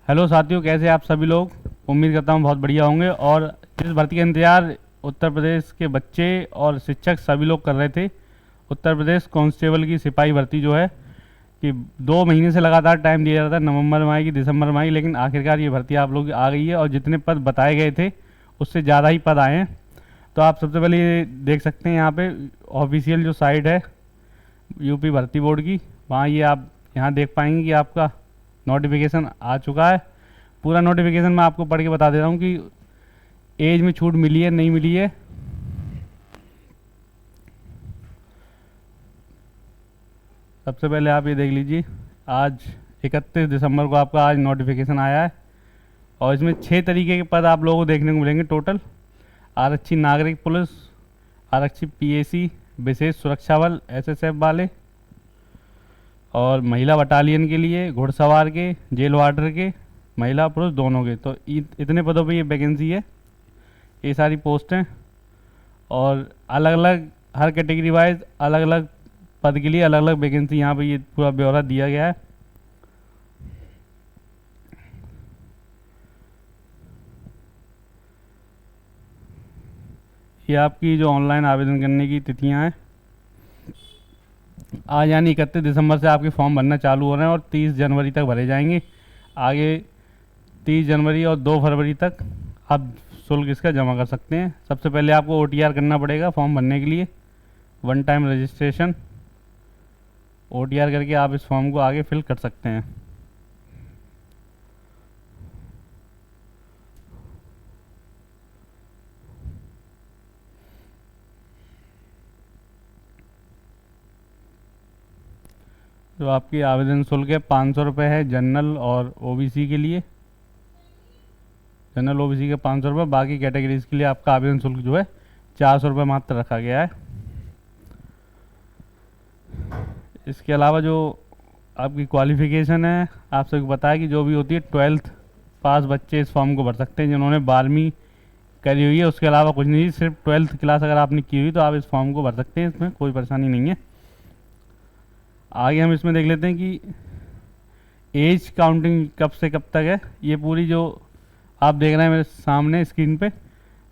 Hello साथियों, कैसे आप सभी लोग। उम्मीद करता हूँ बहुत बढ़िया होंगे। और इस भर्ती का इंतजार उत्तर प्रदेश के बच्चे और शिक्षक सभी लोग कर रहे थे। उत्तर प्रदेश कांस्टेबल की सिपाही भर्ती जो है कि 2 महीने से लगातार टाइम दिया जा रहा था, नवंबर में आएगी, दिसंबर में आएगी, लेकिन आखिरकार ये भर्ती आप लोग आ गई है और जितने पद बताए गए थे उससे ज़्यादा ही पद आए हैं। तो आप सबसे पहले ये देख सकते हैं यहाँ पे ऑफिशियल जो साइट है यूपी भर्ती बोर्ड की, वहाँ ये आप यहाँ देख पाएंगे कि आपका नोटिफिकेशन आ चुका है। पूरा नोटिफिकेशन मैं आपको पढ़ के बता दे रहा हूँ कि एज में छूट मिली है नहीं मिली है। सबसे पहले आप ये देख लीजिए, आज 31 दिसंबर को आपका आज नोटिफिकेशन आया है और इसमें 6 तरीके के पद आप लोगों को देखने को मिलेंगे टोटल। आरक्षी नागरिक पुलिस, आरक्षी पीएसी, विशेष सुरक्षा बल एसएसएफ वाले, और महिला बटालियन के लिए, घुड़सवार के, जेल वार्डर के, महिला पुरुष दोनों के। तो इतने पदों पे ये वैकेंसी है, ये सारी पोस्ट हैं। और अलग अलग हर कैटेगरी वाइज अलग अलग पद के लिए अलग अलग वैकेंसी यहाँ पे ये पूरा ब्यौरा दिया गया है। ये आपकी जो ऑनलाइन आवेदन करने की तिथियाँ हैं, आज यानी 31 दिसंबर से आपके फॉर्म भरना चालू हो रहे हैं और 30 जनवरी तक भरे जाएंगे। आगे 30 जनवरी और 2 फरवरी तक आप शुल्क इसका जमा कर सकते हैं। सबसे पहले आपको ओटीआर करना पड़ेगा फॉर्म भरने के लिए, वन टाइम रजिस्ट्रेशन। ओटीआर करके आप इस फॉर्म को आगे फिल कर सकते हैं। जो आपकी आवेदन शुल्क है 500 रुपये है जनरल और ओबीसी के लिए। जनरल ओबीसी के 500 रुपये, बाकी कैटेगरीज के लिए आपका आवेदन शुल्क जो है 400 रुपये मात्र रखा गया है। इसके अलावा जो आपकी क्वालिफ़िकेशन है, आप सभी को पता है कि जो भी होती है 12th पास बच्चे इस फॉर्म को भर सकते हैं, जिन्होंने 12वीं करी हुई है। उसके अलावा कुछ नहीं, सिर्फ 12th क्लास अगर आपने की हुई तो आप इस फॉर्म को भर सकते हैं, इसमें कोई परेशानी नहीं है। आगे हम इसमें देख लेते हैं कि एज काउंटिंग कब से कब तक है। ये पूरी जो आप देख रहे हैं मेरे सामने स्क्रीन पे,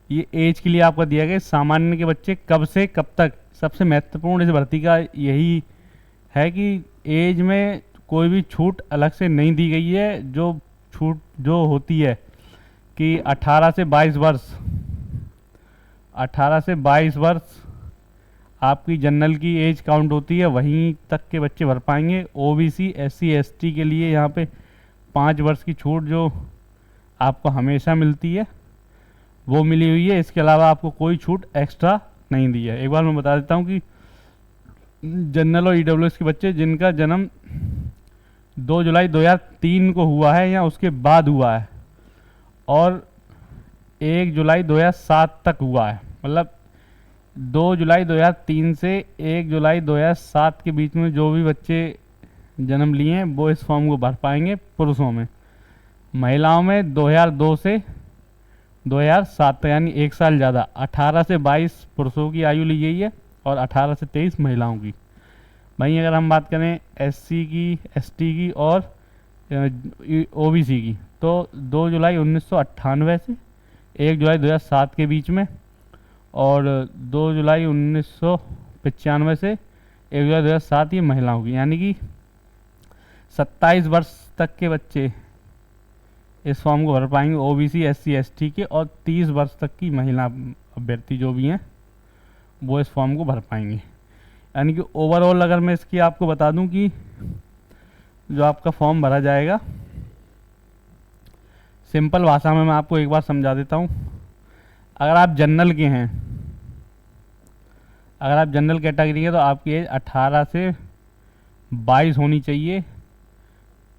ये एज के लिए आपका दिया गया सामान्य के बच्चे कब से कब तक। सबसे महत्वपूर्ण इस भर्ती का यही है कि एज में कोई भी छूट अलग से नहीं दी गई है। जो छूट जो होती है कि 18 से 22 वर्ष, 18 से 22 वर्ष आपकी जनरल की एज काउंट होती है, वहीं तक के बच्चे भर पाएंगे। ओबीसी एससी एसटी के लिए यहाँ पे 5 वर्ष की छूट जो आपको हमेशा मिलती है वो मिली हुई है। इसके अलावा आपको कोई छूट एक्स्ट्रा नहीं दी है। एक बार मैं बता देता हूँ कि जनरल और ईडब्ल्यूएस के बच्चे जिनका जन्म 2 जुलाई 2003 को हुआ है या उसके बाद हुआ है और 1 जुलाई 2007 तक हुआ है, मतलब 2 जुलाई 2003 से 1 जुलाई 2007 के बीच में जो भी बच्चे जन्म लिए हैं वो इस फॉर्म को भर पाएंगे पुरुषों में। महिलाओं में 2002 से 2007 तक, यानी 1 साल ज़्यादा। 18 से 22 पुरुषों की आयु ली गई है और 18 से 23 महिलाओं की। वहीं अगर हम बात करें एससी की, एसटी की और ओबीसी की, तो 2 जुलाई 1998 से 1 जुलाई 2007 के बीच में और 2 जुलाई 1995 से 1 जुलाई 2007 ये महिलाओं की, यानी कि 27 वर्ष तक के बच्चे इस फॉर्म को भर पाएंगे ओबीसी एससी एसटी के, और 30 वर्ष तक की महिला अभ्यर्थी जो भी हैं वो इस फॉर्म को भर पाएंगे। यानी कि ओवरऑल अगर मैं इसकी आपको बता दूं कि जो आपका फॉर्म भरा जाएगा, सिंपल भाषा में मैं आपको एक बार समझा देता हूं। अगर आप जनरल के हैं, अगर आप जनरल कैटेगरी के, तो आपकी एज 18 से 22 होनी चाहिए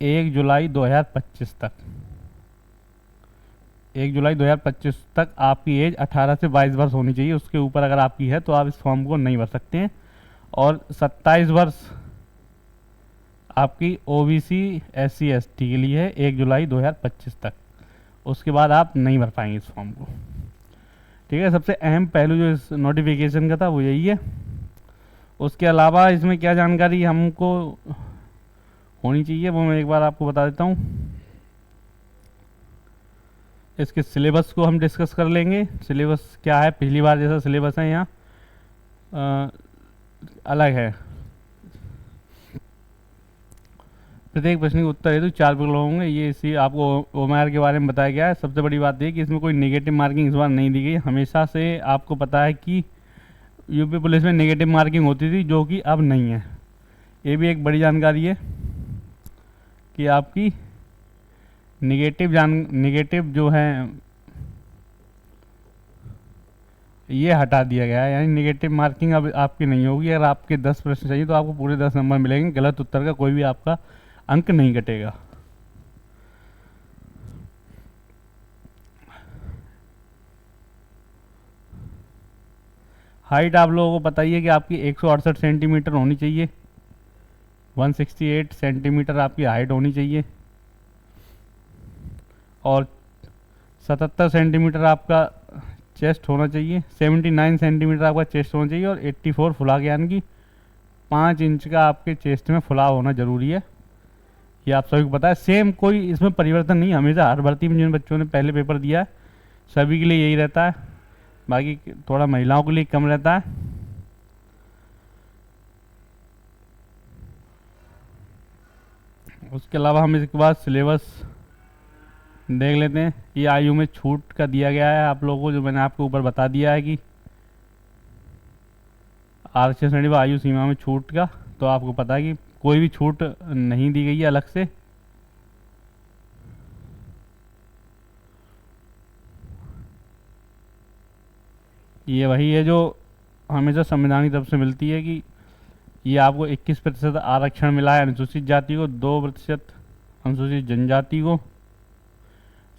1 जुलाई 2025 तक। 1 जुलाई 2025 तक आपकी एज 18 से 22 वर्ष होनी चाहिए। उसके ऊपर अगर आपकी है तो आप इस फॉर्म को नहीं भर सकते हैं। और 27 वर्ष आपकी ओबीसी एससी एसटी के लिए है 1 जुलाई 2025 तक। उसके बाद आप नहीं भर पाएंगे इस फॉर्म को। ठीक है, सबसे अहम पहलू जो इस नोटिफिकेशन का था वो यही है। उसके अलावा इसमें क्या जानकारी हमको होनी चाहिए वो मैं एक बार आपको बता देता हूँ। इसके सिलेबस को हम डिस्कस कर लेंगे। सिलेबस क्या है, पिछली बार जैसा सिलेबस है यहाँ अलग है। प्रत्येक प्रश्न के उत्तर हेतु 4 विकल्प होंगे। ये इसी आपको ओएमआर के बारे में बताया गया है। सबसे बड़ी बात ये कि इसमें कोई नेगेटिव मार्किंग इस बार नहीं दी गई। हमेशा से आपको पता है कि यूपी पुलिस में नेगेटिव मार्किंग होती थी, जो कि अब नहीं है। ये भी एक बड़ी जानकारी है कि आपकी नेगेटिव जो है ये हटा दिया गया है, यानी नेगेटिव मार्किंग अब आपकी नहीं होगी। अगर आपके 10 प्रश्न चाहिए तो आपको पूरे 10 नंबर मिलेंगे, गलत उत्तर का कोई भी आपका अंक नहीं कटेगा। हाइट आप लोगों को पता ही है कि आपकी 168 सेंटीमीटर होनी चाहिए। 168 सेंटीमीटर आपकी हाइट होनी चाहिए और 77 सेंटीमीटर आपका चेस्ट होना चाहिए। 79 सेंटीमीटर आपका चेस्ट होना चाहिए और 84 फुला, यानी कि 5 इंच का आपके चेस्ट में फुलाव होना ज़रूरी है। ये आप सभी को पता है। सेम कोई इसमें परिवर्तन नहीं, हमेशा हर भर्ती में जिन बच्चों ने पहले पेपर दिया है सभी के लिए यही रहता है। बाकी थोड़ा महिलाओं के लिए कम रहता है। उसके अलावा हम इसके बाद सिलेबस देख लेते हैं। ये आयु में छूट का दिया गया है आप लोगों को, जो मैंने आपके ऊपर बता दिया है कि आरक्षण श्रेणी व आयु सीमा में छूट का, तो आपको पता है कि कोई भी छूट नहीं दी गई है अलग से। ये वही है जो हमेशा संविधान की तरफ से मिलती है कि ये आपको 21% आरक्षण मिला है अनुसूचित जाति को, 2% अनुसूचित जनजाति को।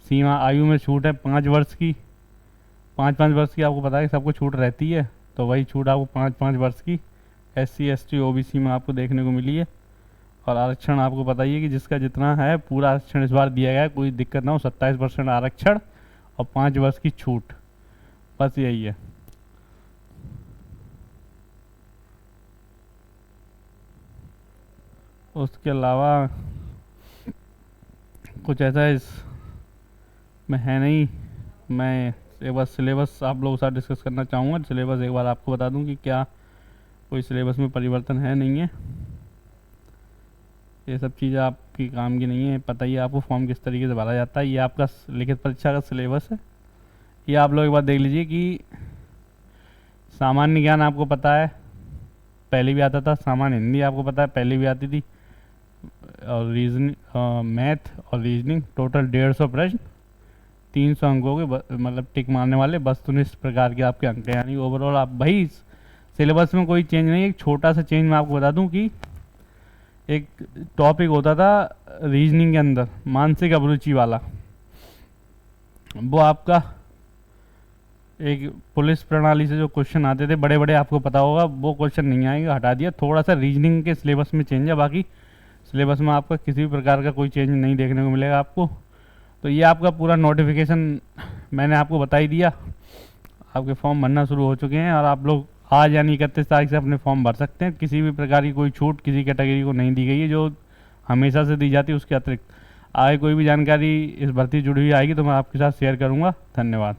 सीमा आयु में छूट है 5 वर्ष की, 5 वर्ष की आपको पता है कि सबको छूट रहती है, तो वही छूट आपको 5 वर्ष की SC ST OBC में आपको देखने को मिली है। और आरक्षण आपको पता ही है कि जिसका जितना है पूरा आरक्षण इस बार दिया गया है, कोई दिक्कत ना हो। 27% आरक्षण और 5 वर्ष की छूट, बस यही है। उसके अलावा कुछ ऐसा इस में है नहीं। मैं एक बार सिलेबस आप लोगों के साथ डिस्कस करना चाहूँगा। सिलेबस एक बार आपको बता दूं कि क्या कोई सिलेबस में परिवर्तन है नहीं है। ये सब चीज़ें आपकी काम की नहीं है। पता ही है आपको फॉर्म किस तरीके से भरा जाता है। ये आपका लिखित परीक्षा का सिलेबस है। ये आप लोग एक बार देख लीजिए कि सामान्य ज्ञान आपको पता है पहले भी आता था, सामान्य हिंदी आपको पता है पहले भी आती थी, और रीजनिंग मैथ और रीजनिंग टोटल 150 प्रश्न, 300 अंकों के मतलब टिक मारने वाले वस्तुनिष्ठ प्रकार के आपके अंक हैं। यानी ओवरऑल आप भाई सिलेबस में कोई चेंज नहीं। एक छोटा सा चेंज मैं आपको बता दूं कि एक टॉपिक होता था रीजनिंग के अंदर मानसिक अभिरुचि वाला, वो आपका एक पुलिस प्रणाली से जो क्वेश्चन आते थे बड़े बड़े, आपको पता होगा, वो क्वेश्चन नहीं आएगा, हटा दिया। थोड़ा सा रीजनिंग के सिलेबस में चेंज है, बाकी सिलेबस में आपका किसी भी प्रकार का कोई चेंज नहीं देखने को मिलेगा आपको। तो ये आपका पूरा नोटिफिकेशन मैंने आपको बता ही दिया। आपके फॉर्म भरना शुरू हो चुके हैं और आप लोग आज यानी 31 तारीख से अपने फॉर्म भर सकते हैं। किसी भी प्रकार की कोई छूट किसी कैटेगरी को नहीं दी गई है, जो हमेशा से दी जाती है उसके अतिरिक्त। आगे कोई भी जानकारी इस भर्ती जुड़ी हुई आएगी तो मैं आपके साथ शेयर करूँगा। धन्यवाद।